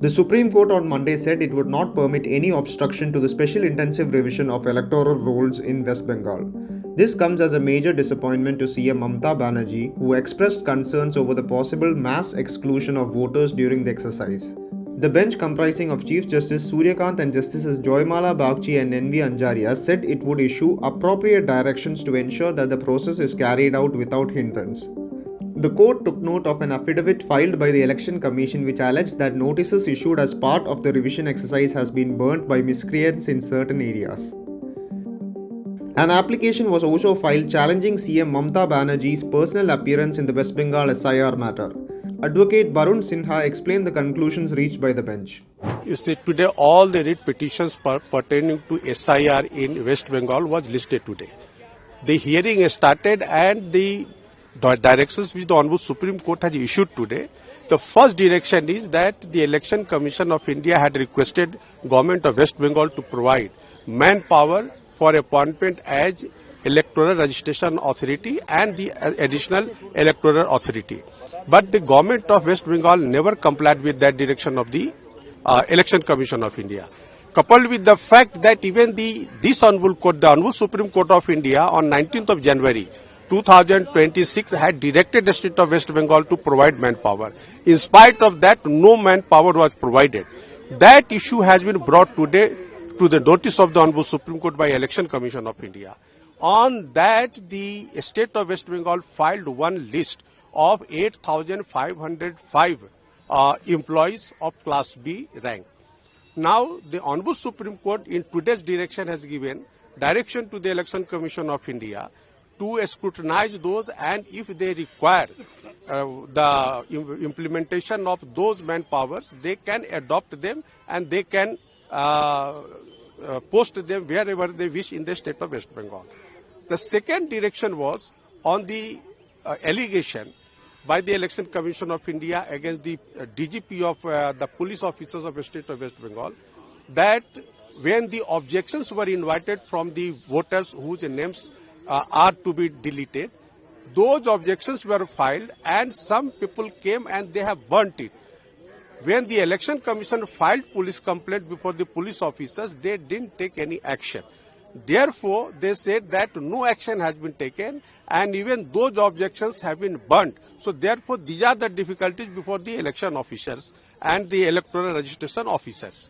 The Supreme Court on Monday said it would not permit any obstruction to the special intensive revision of electoral rolls in West Bengal. This comes as a major disappointment to CM Mamata Banerjee, who expressed concerns over the possible mass exclusion of voters during the exercise. The bench, comprising of Chief Justice Suryakant and Justices Joymala Bagchi and N.V. Anjaria, said it would issue appropriate directions to ensure that the process is carried out without hindrance. The court took note of an affidavit filed by the Election Commission which alleged that notices issued as part of the revision exercise has been burnt by miscreants in certain areas. An application was also filed challenging CM Mamata Banerjee's personal appearance in the West Bengal SIR matter. Advocate Barun Sinha explained the conclusions reached by the bench. You see, today all the writ petitions pertaining to SIR in West Bengal was listed today. The hearing started and the directions which the Honorable Supreme Court has issued today. The first direction is that the Election Commission of India had requested Government of West Bengal to provide manpower for appointment as Electoral Registration Authority and the additional Electoral Authority. But the Government of West Bengal never complied with that direction of the Election Commission of India. Coupled with the fact that even this Honorable Court, the Honorable Supreme Court of India on 19th of January 2026 had directed the state of West Bengal to provide manpower. In spite of that, no manpower was provided. That issue has been brought today to the notice of the Honorable Supreme Court by Election Commission of India. On that, the state of West Bengal filed one list of 8,505 employees of Class B rank. Now, the Honorable Supreme Court in today's direction has given direction to the Election Commission of India to scrutinize those, and if they require the implementation of those manpowers, they can adopt them and they can post them wherever they wish in the state of West Bengal. The second direction was on the allegation by the Election Commission of India against the DGP of the police officers of the state of West Bengal, that when the objections were invited from the voters whose names are to be deleted, those objections were filed and some people came and they have burnt it. When the Election Commission filed police complaint before the police officers, they didn't take any action. Therefore, they said that no action has been taken and even those objections have been burnt. So therefore, these are the difficulties before the election officers and the electoral registration officers.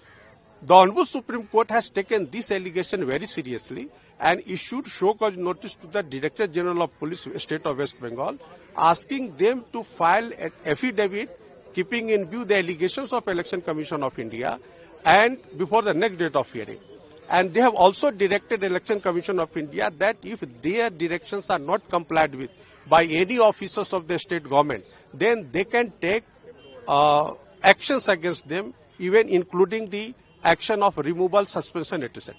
The Honorable Supreme Court has taken this allegation very seriously and issued show cause notice to the Director General of Police State of West Bengal, asking them to file an affidavit keeping in view the allegations of Election Commission of India and before the next date of hearing. And they have also directed Election Commission of India that if their directions are not complied with by any officers of the state government, then they can take actions against them, even including the action of removal, suspension, etc.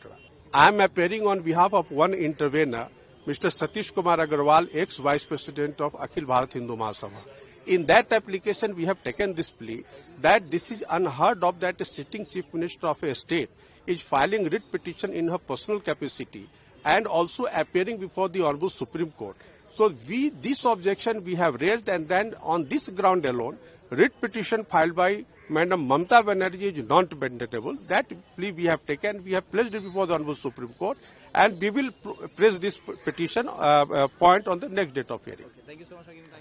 I am appearing on behalf of one intervener, Mr. Satish Kumar Agarwal, ex-Vice President of Akhil Bharat Hindu Mahasabha. In that application, we have taken this plea that this is unheard of that a sitting Chief Minister of a state is filing writ petition in her personal capacity and also appearing before the Honorable Supreme Court. So this objection we have raised, and then on this ground alone, writ petition filed by Madam Mamata Banerjee is not mandatory. That plea we have taken, we have placed it before the Honorable Supreme Court, and we will press this petition point on the next date of hearing. Thank you so much for giving time.